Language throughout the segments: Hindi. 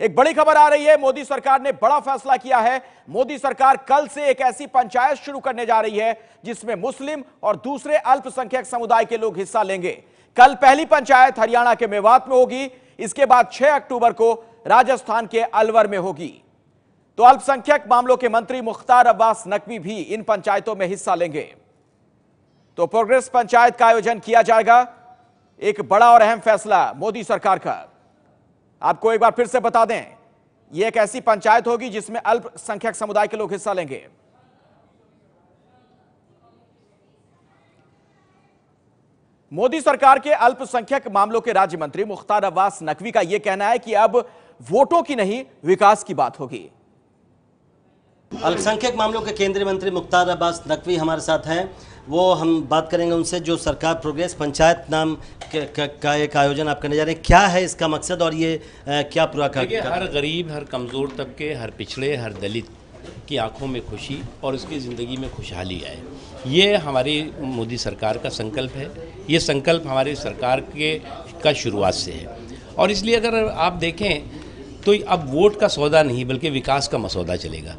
एक बड़ी खबर आ रही है, मोदी सरकार ने बड़ा फैसला किया है। मोदी सरकार कल से एक ऐसी पंचायत शुरू करने जा रही है जिसमें मुस्लिम और दूसरे अल्पसंख्यक समुदाय के लोग हिस्सा लेंगे। कल पहली पंचायत हरियाणा के मेवात में होगी, इसके बाद 6 अक्टूबर को राजस्थान के अलवर में होगी। तो अल्पसंख्यक मामलों के मंत्री मुख्तार अब्बास नकवी भी इन पंचायतों में हिस्सा लेंगे। तो प्रोग्रेस पंचायत का आयोजन किया जाएगा। एक बड़ा और अहम फैसला मोदी सरकार का। आपको एक बार फिर से बता दें, यह एक ऐसी पंचायत होगी जिसमें अल्पसंख्यक समुदाय के लोग हिस्सा लेंगे। मोदी सरकार के अल्पसंख्यक मामलों के राज्य मंत्री मुख्तार अब्बास नकवी का यह कहना है कि अब वोटों की नहीं, विकास की बात होगी। अल्पसंख्यक मामलों के केंद्रीय मंत्री मुख्तार अब्बास नकवी हमारे साथ हैं। वो हम बात करेंगे उनसे, जो सरकार प्रोग्रेस पंचायत नाम का एक आयोजन आप करने जा रहे हैं, क्या है इसका मकसद और ये क्या पूरा कर? हर गरीब, हर कमज़ोर तबके, हर पिछड़े, हर दलित की आंखों में खुशी और उसकी ज़िंदगी में खुशहाली आए, ये हमारी मोदी सरकार का संकल्प है। ये संकल्प हमारी सरकार का शुरुआत से है और इसलिए अगर आप देखें तो अब वोट का सौदा नहीं बल्कि विकास का मसौदा चलेगा।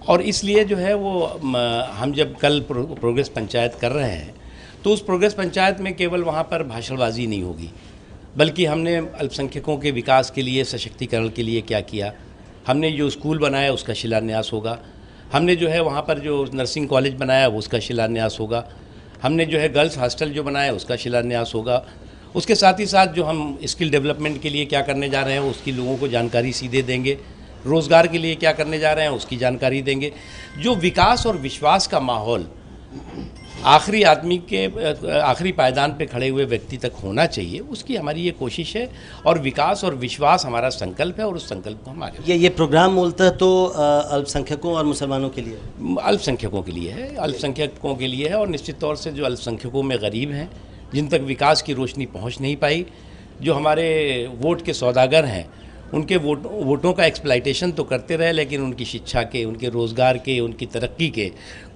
और इसलिए जो है वो हम जब कल प्रोग्रेस पंचायत कर रहे हैं तो उस प्रोग्रेस पंचायत में केवल वहाँ पर भाषणबाजी नहीं होगी, बल्कि हमने अल्पसंख्यकों के विकास के लिए, सशक्तिकरण के लिए क्या किया। हमने जो स्कूल बनाया उसका शिलान्यास होगा। हमने जो है वहाँ पर जो नर्सिंग कॉलेज बनाया वो उसका शिलान्यास होगा। हमने जो है गर्ल्स हॉस्टल जो बनाया उसका शिलान्यास होगा। उसके साथ ही साथ जो हम स्किल डेवलपमेंट के लिए क्या करने जा रहे हैं उसकी लोगों को जानकारी सीधे देंगे। रोज़गार के लिए क्या करने जा रहे हैं उसकी जानकारी देंगे। जो विकास और विश्वास का माहौल आखिरी आदमी के आखिरी पायदान पे खड़े हुए व्यक्ति तक होना चाहिए, उसकी हमारी ये कोशिश है और विकास और विश्वास हमारा संकल्प है और उस संकल्प को हम आगे। ये प्रोग्राम मूलतः तो अल्पसंख्यकों और मुसलमानों के लिए, अल्पसंख्यकों के लिए है, अल्पसंख्यकों के लिए है। और निश्चित तौर से जो अल्पसंख्यकों में गरीब हैं, जिन तक विकास की रोशनी पहुँच नहीं पाई, जो हमारे वोट के सौदागर हैं, उनके वोटों का एक्सप्लाइटेशन तो करते रहे लेकिन उनकी शिक्षा के, उनके रोज़गार के, उनकी तरक्की के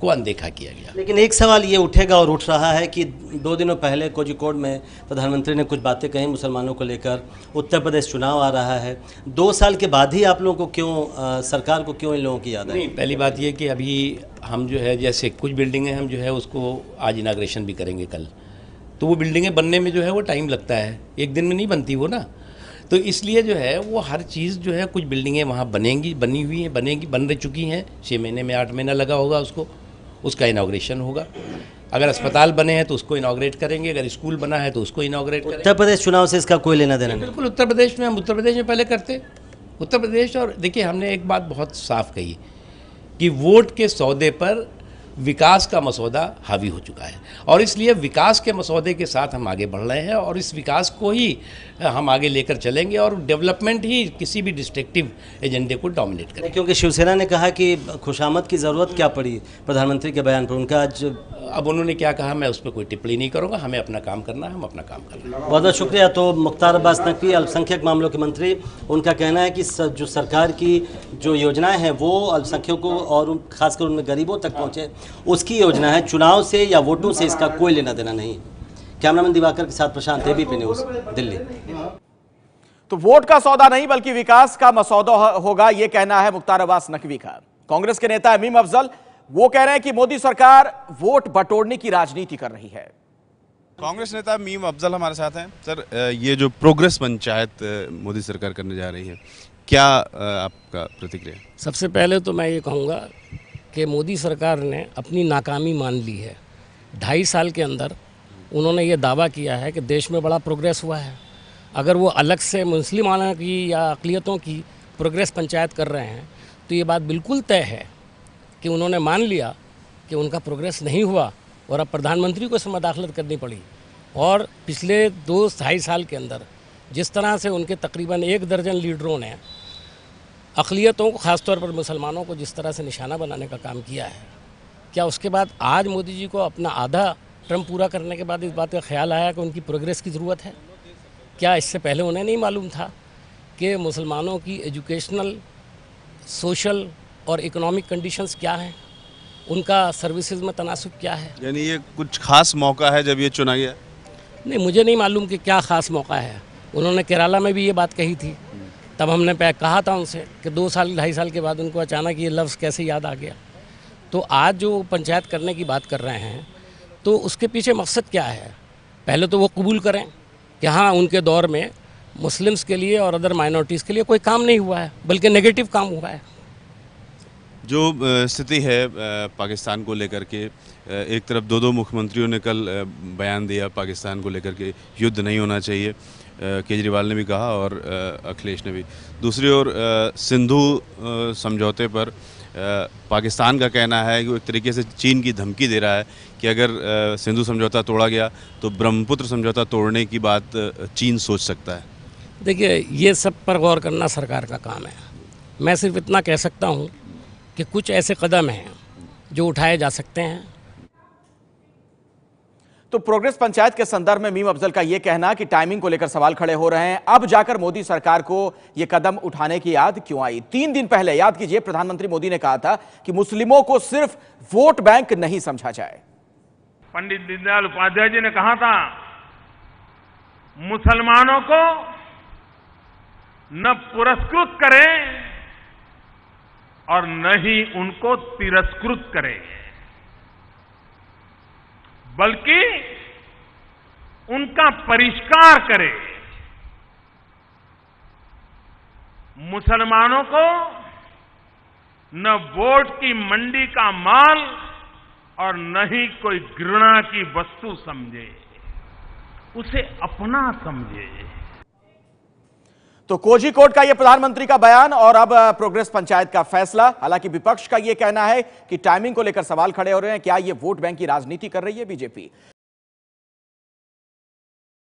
को अनदेखा किया गया। लेकिन एक सवाल ये उठेगा और उठ रहा है कि 2 दिनों पहले कोझिकोड में प्रधानमंत्री ने कुछ बातें कही मुसलमानों को लेकर। उत्तर प्रदेश चुनाव आ रहा है, 2 साल के बाद ही आप लोगों को क्यों, सरकार को क्यों इन लोगों की याद है? नहीं, पहली बात ये कि अभी हम जो है जैसे कुछ बिल्डिंगें हम जो है उसको आज इनाग्रेशन भी करेंगे कल, तो वो बिल्डिंगें बनने में जो है वो टाइम लगता है, एक दिन में नहीं बनती वो ना। तो इसलिए जो है वो हर चीज़ जो है, कुछ बिल्डिंगें वहाँ बनेंगी, बनी हुई हैं, बनेंगी, बन रह चुकी हैं। 6 महीने में 8 महीना लगा होगा उसका इनाग्रेशन होगा। अगर अस्पताल बने हैं तो उसको इनाग्रेट करेंगे, अगर स्कूल बना है तो उसको इनाग्रेट करेंगे। उत्तर प्रदेश चुनाव से इसका कोई लेना देना नहीं? बिल्कुल, उत्तर प्रदेश में हम उत्तर प्रदेश में पहले करते उत्तर प्रदेश। और देखिए, हमने एक बात बहुत साफ कही कि वोट के सौदे पर विकास का मसौदा हावी हो चुका है और इसलिए विकास के मसौदे के साथ हम आगे बढ़ रहे हैं और इस विकास को ही हम आगे लेकर चलेंगे और डेवलपमेंट ही किसी भी डिस्ट्रक्टिव एजेंडे को डोमिनेट करें। क्योंकि शिवसेना ने कहा कि खुशामद की ज़रूरत क्या पड़ी प्रधानमंत्री के बयान पर, उनका आज अब उन्होंने क्या कहा मैं उस पर कोई टिप्पणी नहीं करूँगा। हमें अपना काम करना है, हम अपना काम कर रहे हैं। बहुत बहुत शुक्रिया। तो मुख्तार अब्बास नकवी, अल्पसंख्यक मामलों के मंत्री, उनका कहना है कि जो सरकार की जो योजनाएं हैं वो अल्पसंख्यकों और खासकर उनमें गरीबों तक पहुँचे, उसकी योजना है। चुनाव से या वोटों से इसका कोई लेना देना नहीं। कैमरामैन दिवाकर के साथ प्रशांत, एबीपी न्यूज़, दिल्ली। तो वोट का सौदा नहीं बल्कि विकास का मसौदा होगा, यह कहना है मुख्तार अब्बास नकवी का। कांग्रेस के नेता मीम अफजल वो कह रहे हैं कि मोदी सरकार वोट बटोरने की राजनीति कर रही है। कांग्रेस नेता मीम अफजल हमारे साथ हैं। सर, ये जो प्रोग्रेस पंचायत मोदी सरकार करने जा रही है, क्या आपका प्रतिक्रिया? सबसे पहले तो मैं ये कहूँगा कि मोदी सरकार ने अपनी नाकामी मान ली है। 2.5 साल के अंदर उन्होंने ये दावा किया है कि देश में बड़ा प्रोग्रेस हुआ है। अगर वो अलग से मुस्लिमानों की या अक़लियतों की प्रोग्रेस पंचायत कर रहे हैं तो ये बात बिल्कुल तय है कि उन्होंने मान लिया कि उनका प्रोग्रेस नहीं हुआ और अब प्रधानमंत्री को इसमें मदाखलत करनी पड़ी। और पिछले 2-2.5 साल के अंदर जिस तरह से उनके तकरीबन 1 दर्जन लीडरों ने अक़लियतों को, ख़ासतौर पर मुसलमानों को जिस तरह से निशाना बनाने का काम किया है, क्या उसके बाद आज मोदी जी को अपना आधा टर्म पूरा करने के बाद इस बात का ख्याल आया कि उनकी प्रोग्रेस की ज़रूरत है? क्या इससे पहले उन्हें नहीं मालूम था कि मुसलमानों की एजुकेशनल, सोशल और इकोनॉमिक कंडीशंस क्या हैं, उनका सर्विसेज में तनासुब क्या है? यानी ये कुछ खास मौका है जब ये चुना गया? नहीं, मुझे नहीं मालूम कि क्या ख़ास मौका है। उन्होंने केरला में भी ये बात कही थी तब हमने कहा था उनसे कि 2 साल 2.5 साल के बाद उनको अचानक ये लफ्ज़ कैसे याद आ गया। तो आज जो पंचायत करने की बात कर रहे हैं तो उसके पीछे मकसद क्या है? पहले तो वो कबूल करें कि हाँ, उनके दौर में मुस्लिम्स के लिए और अदर माइनॉरिटीज़ के लिए कोई काम नहीं हुआ है, बल्कि नेगेटिव काम हुआ है। जो स्थिति है पाकिस्तान को लेकर के, एक तरफ दो मुख्यमंत्रियों ने कल बयान दिया पाकिस्तान को लेकर के, युद्ध नहीं होना चाहिए, केजरीवाल ने भी कहा और अखिलेश ने भी। दूसरी ओर सिंधु समझौते पर पाकिस्तान का कहना है कि वो एक तरीके से चीन की धमकी दे रहा है कि अगर सिंधु समझौता तोड़ा गया तो ब्रह्मपुत्र समझौता तोड़ने की बात चीन सोच सकता है। देखिए, ये सब पर गौर करना सरकार का काम है। मैं सिर्फ इतना कह सकता हूँ कि कुछ ऐसे कदम हैं जो उठाए जा सकते हैं। तो प्रोग्रेस पंचायत के संदर्भ में मीम अफजल का यह कहना कि टाइमिंग को लेकर सवाल खड़े हो रहे हैं। अब जाकर मोदी सरकार को यह कदम उठाने की याद क्यों आई? 3 दिन पहले, याद कीजिए, प्रधानमंत्री मोदी ने कहा था कि मुस्लिमों को सिर्फ वोट बैंक नहीं समझा जाए। पंडित दीनदयाल उपाध्याय जी ने कहा था, मुसलमानों को न पुरस्कृत करें और न ही उनको तिरस्कृत करें, बल्कि उनका परिष्कार करें। मुसलमानों को न वोट की मंडी का माल और न ही कोई घृणा की वस्तु समझे, उसे अपना समझे। तो कोझिकोड का यह प्रधानमंत्री का बयान और अब प्रोग्रेस पंचायत का फैसला। हालांकि विपक्ष का यह कहना है कि टाइमिंग को लेकर सवाल खड़े हो रहे हैं। क्या यह वोट बैंक की राजनीति कर रही है बीजेपी?